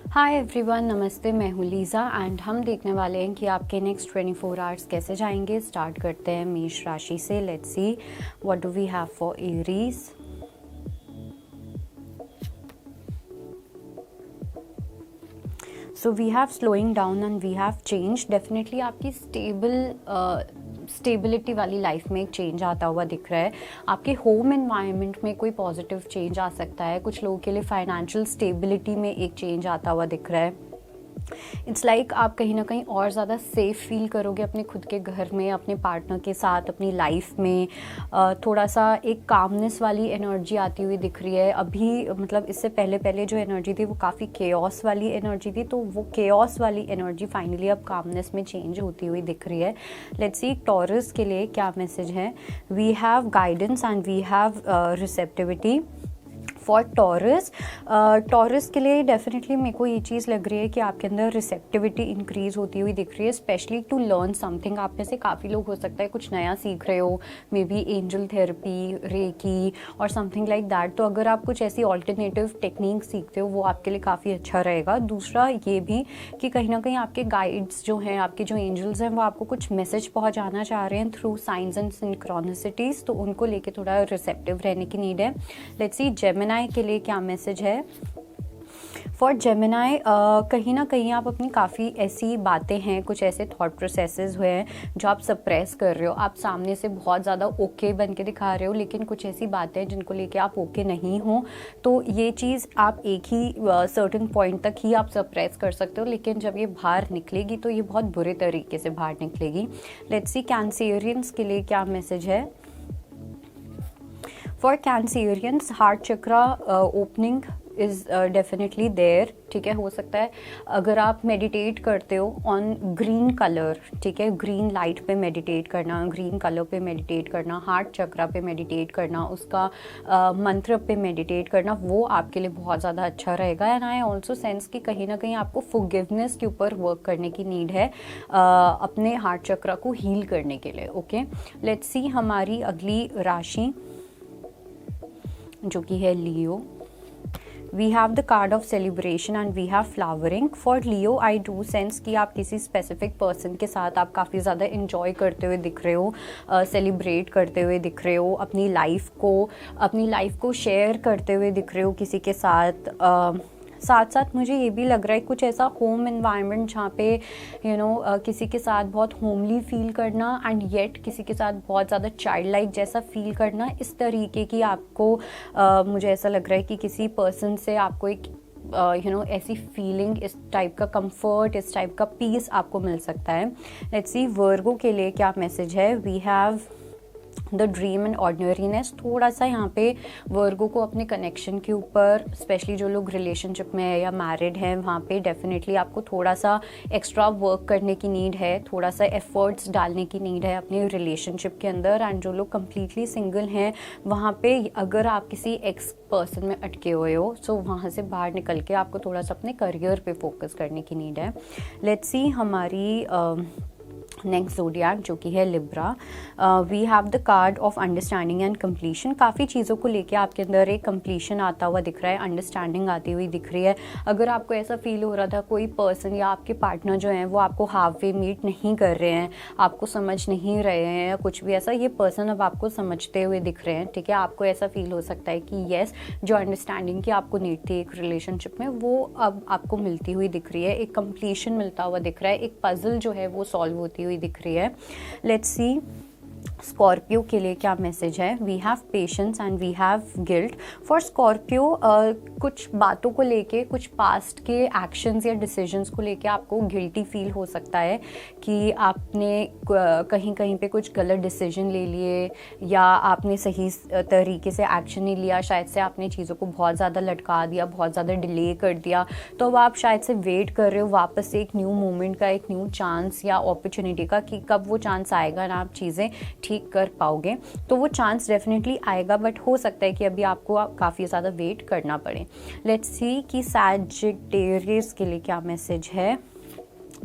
Hi everyone, नमस्ते। मैं हूँ लीज़ा एंड हम देखने वाले हैं कि आपके नेक्स्ट 24 आवर्स कैसे जाएंगे। स्टार्ट करते हैं मेष राशि से। Let's see what do we have for Aries. So we have slowing down and we have change. Definitely आपकी स्टेबिलिटी वाली लाइफ में एक चेंज आता हुआ दिख रहा है। आपके होम एनवायरनमेंट में कोई पॉजिटिव चेंज आ सकता है। कुछ लोगों के लिए फाइनेंशियल स्टेबिलिटी में एक चेंज आता हुआ दिख रहा है। इट्स लाइक आप कहीं ना कहीं और ज़्यादा सेफ फील करोगे अपने खुद के घर में, अपने पार्टनर के साथ, अपनी लाइफ में। थोड़ा सा एक कामनेस वाली एनर्जी आती हुई दिख रही है अभी। मतलब इससे पहले जो एनर्जी थी वो काफ़ी केओस वाली एनर्जी थी, तो वो केओस वाली एनर्जी फाइनली अब कामनेस में चेंज होती हुई दिख रही है। लेट्स सी टॉरस के लिए क्या मैसेज है। We have guidance and we have receptivity for Taurus के लिए डेफिनेटली मेरे को ये चीज़ लग रही है कि आपके अंदर रिसेप्टिविटी इंक्रीज होती हुई दिख रही है, स्पेशली टू लर्न समथिंग। आप में से काफ़ी लोग हो सकता है कुछ नया सीख रहे हो, may be angel therapy, reiki और समथिंग लाइक दैट। तो अगर आप कुछ ऐसी ऑल्टरनेटिव टेक्निक सीखते हो वो आपके लिए काफ़ी अच्छा रहेगा। दूसरा ये भी कि कहीं ना कहीं आपके गाइड्स जो हैं, आपके जो एंजल्स हैं, वो आपको कुछ मैसेज पहुँचाना चाह रहे हैं थ्रू साइंस एंड सिंक्रोनिसिटीज़, तो उनको लेके थोड़ा रिसेप्टिव रहने की नीड है। लेट्स सी जेमिनाई के लिए क्या मैसेज है। फॉर जेमिनाई कहीं ना कहीं आप अपनी काफ़ी ऐसी बातें हैं, कुछ ऐसे थॉट प्रोसेसेस हुए हैं जो आप सप्रेस कर रहे हो। आप सामने से बहुत ज़्यादा ओके बन के दिखा रहे हो, लेकिन कुछ ऐसी बातें हैं जिनको लेके आप ओके नहीं हो। तो ये चीज़ आप एक ही सर्टेन पॉइंट तक ही आप सप्रेस कर सकते हो, लेकिन जब ये बाहर निकलेगी तो ये बहुत बुरे तरीके से बाहर निकलेगी। लेट्स सी कैंसेरियंस के लिए क्या मैसेज है। For Cancerians heart chakra opening is definitely there. ठीक है, हो सकता है अगर आप मेडिटेट करते हो ऑन ग्रीन कलर, ठीक है, ग्रीन लाइट पे मेडिटेट करना, ग्रीन कलर पे मेडिटेट करना, हार्ट चक्रा पे मेडिटेट करना, उसका मंत्र पे मेडिटेट करना, वो आपके लिए बहुत ज़्यादा अच्छा रहेगा। एंड आई ऑल्सो सेंस कि कहीं ना कहीं आपको फॉरगिवनेस के ऊपर वर्क करने की नीड है अपने हार्ट चक्रा को हील करने के लिए। ओके, लेट्स सी हमारी अगली राशि जो कि है Leo. We have the card of celebration and we have flowering. For Leo I do sense कि आप किसी स्पेसिफिक पर्सन के साथ आप काफ़ी ज़्यादा इंजॉय करते हुए दिख रहे हो, सेलिब्रेट करते हुए दिख रहे हो, अपनी लाइफ को शेयर करते हुए दिख रहे हो किसी के साथ। साथ साथ मुझे ये भी लग रहा है कुछ ऐसा होम एनवायरनमेंट जहाँ पे किसी के साथ बहुत होमली फील करना एंड येट किसी के साथ बहुत ज़्यादा चाइल्ड लाइक जैसा फील करना, इस तरीके की आपको मुझे ऐसा लग रहा है कि किसी पर्सन से आपको एक ऐसी फीलिंग, इस टाइप का कंफर्ट, इस टाइप का पीस आपको मिल सकता है। लेट्स सी वर्गो के लिए क्या मैसेज है। We have the dream and ordinariness. थोड़ा सा यहाँ पे वर्गो को अपने कनेक्शन के ऊपर, स्पेशली जो लोग रिलेशनशिप में है या मैरिड हैं, वहाँ पे डेफिनेटली आपको थोड़ा सा एक्स्ट्रा वर्क करने की नीड है, थोड़ा सा एफर्ट्स डालने की नीड है अपने रिलेशनशिप के अंदर। एंड जो लोग कम्प्लीटली सिंगल हैं वहाँ पे अगर आप किसी एक्स पर्सन में अटके हुए हो, सो वहाँ से बाहर निकल के आपको थोड़ा सा अपने करियर पे फोकस करने की नीड है। लेट्स सी हमारी नेक्स्ट ज़ोडिएक जो कि है Libra. We have the card of understanding and completion. काफ़ी चीज़ों को लेके आपके अंदर एक कंप्लीशन आता हुआ दिख रहा है, अंडरस्टैंडिंग आती हुई दिख रही है। अगर आपको ऐसा फील हो रहा था कोई पर्सन या आपके पार्टनर जो हैं वो आपको हाफ वे मीट नहीं कर रहे हैं, आपको समझ नहीं रहे हैं या कुछ भी ऐसा, ये पर्सन अब आपको समझते हुए दिख रहे हैं। ठीक है, आपको ऐसा फील हो सकता है कि येस, जो अंडरस्टैंडिंग की आपको नीड थी एक रिलेशनशिप में, वो अब आपको मिलती हुई दिख रही है, एक कंप्लीशन मिलता हुआ दिख रहा है, एक पजल जो है वो सॉल्व होती हुई दिख रही है। लेट्स सी स्कॉर्पियो के लिए क्या मैसेज है। We have patience and we have guilt. For Scorpio कुछ बातों को लेके, कुछ पास्ट के एक्शंस या डिसीजंस को लेके आपको गिल्टी फील हो सकता है कि आपने कहीं कहीं पे कुछ गलत डिसीजन ले लिए या आपने सही तरीके से एक्शन नहीं लिया, शायद से आपने चीज़ों को बहुत ज़्यादा लटका दिया, बहुत ज़्यादा डिले कर दिया। तो अब आप शायद से वेट कर रहे हो वापस से एक न्यू मोमेंट का, एक न्यू चांस या अपॉर्चुनिटी का, कि कब वो चांस आएगा ना आप चीज़ें ठीक कर पाओगे। तो वो चांस डेफिनेटली आएगा, बट हो सकता है कि अभी आपको काफ़ी ज़्यादा वेट करना पड़े। लेट्स सी कि सैजिटेरियस के लिए क्या मैसेज है।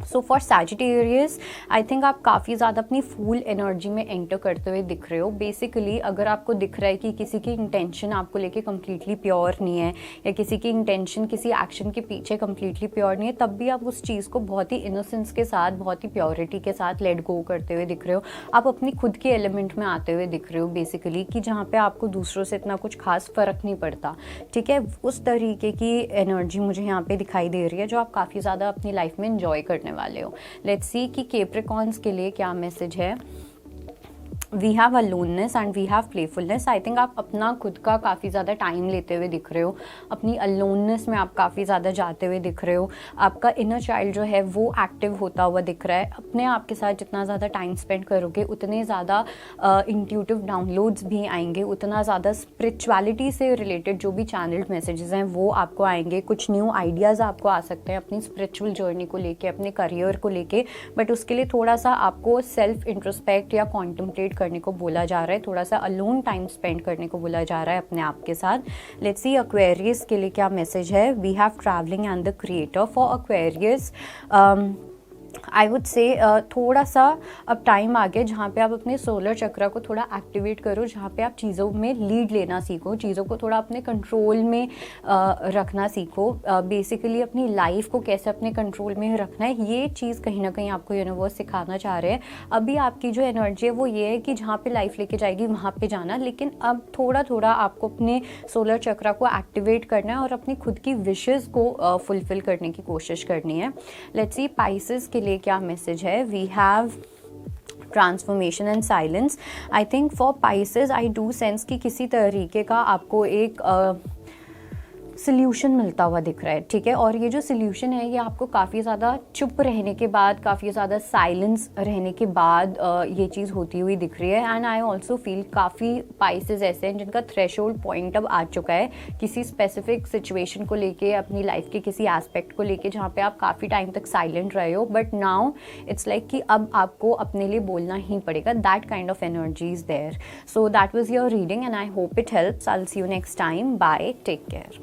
So for Sagittarius I think आप काफ़ी ज़्यादा अपनी फुल एनर्जी में एंटर करते हुए दिख रहे हो। बेसिकली अगर आपको दिख रहा है कि किसी की इंटेंशन आपको लेके कम्प्लीटली प्योर नहीं है, या किसी की इंटेंशन किसी एक्शन के पीछे कम्प्लीटली प्योर नहीं है, तब भी आप उस चीज़ को बहुत ही इनोसेंस के साथ, बहुत ही प्योरिटी के साथ लेट गो करते हुए दिख रहे हो। आप अपनी खुद के एलिमेंट में आते हुए दिख रहे हो बेसिकली, कि जहाँ पे आपको दूसरों से इतना कुछ खास फ़र्क नहीं पड़ता, ठीक है। उस तरीके की एनर्जी मुझे यहाँ पे दिखाई दे रही है जो आप काफ़ी ज़्यादा अपनी लाइफ में इंजॉय करने वाले हो। लेट्स सी कि कैप्रिकॉर्न्स के लिए क्या मैसेज है। We have aloneness and we have playfulness. I think आप अपना खुद का काफ़ी ज़्यादा टाइम लेते हुए दिख रहे हो, अपनी अलोननेस में आप काफ़ी ज़्यादा जाते हुए दिख रहे हो। आपका इनर चाइल्ड जो है वो एक्टिव होता हुआ दिख रहा है। अपने आप के साथ जितना ज़्यादा टाइम स्पेंड करोगे उतने ज़्यादा इंट्यूटिव डाउनलोड्स भी आएंगे, उतना ज़्यादा स्पिरिचुअलिटी से रिलेटेड जो भी चैनल्ड मैसेजेस हैं वो आपको आएंगे। कुछ न्यू आइडियाज़ आपको आ सकते हैं अपनी स्पिरिचुअल जर्नी को लेके, अपने करियर को लेके, बट उसके लिए थोड़ा सा आपको सेल्फ इंट्रोस्पेक्ट या कॉन्टम्पलेट करने को बोला जा रहा है, थोड़ा सा अलोन टाइम स्पेंड करने को बोला जा रहा है अपने आप के साथ। लेट्स सी एक्वेरियस के लिए क्या मैसेज है। We have travelling and the creator. For Aquarius I would say थोड़ा सा अब टाइम आ गया जहाँ पे आप अपने सोलर चक्र को थोड़ा एक्टिवेट करो, जहाँ पे आप चीज़ों में लीड लेना सीखो, चीज़ों को थोड़ा अपने कंट्रोल में रखना सीखो। बेसिकली अपनी लाइफ को कैसे अपने कंट्रोल में रखना है, ये चीज़ कहीं ना कहीं आपको यूनिवर्स सिखाना चाह रहे हैं। अभी आपकी जो एनर्जी है वो ये है कि जहाँ पे लाइफ लेके जाएगी वहाँ पे जाना, लेकिन अब थोड़ा थोड़ा आपको अपने सोलर चक्र को एक्टिवेट करना है और अपनी खुद की विशेज़ को फुलफिल करने की कोशिश करनी है। लेट्स सी पाइसेस के लिए क्या मैसेज है। We have transformation and silence. I think for Pisces I do sense कि किसी तरीके का आपको एक सोल्यूशन मिलता हुआ दिख रहा है, ठीक है। और ये जो सोल्यूशन है ये आपको काफ़ी ज़्यादा चुप रहने के बाद, काफ़ी ज़्यादा साइलेंस रहने के बाद ये चीज़ होती हुई दिख रही है। एंड आई ऑल्सो फील काफ़ी पाइसेस ऐसे हैं जिनका थ्रेशोल्ड पॉइंट अब आ चुका है किसी स्पेसिफिक सिचुएशन को लेके, अपनी लाइफ के किसी एस्पेक्ट को लेके, जहाँ पे आप काफ़ी टाइम तक साइलेंट रहे हो, बट नाउ इट्स लाइक कि अब आपको अपने लिए बोलना ही पड़ेगा। That kind of energy is there. So that was your reading and I hope it helps. I will see you next time. Bye, take care.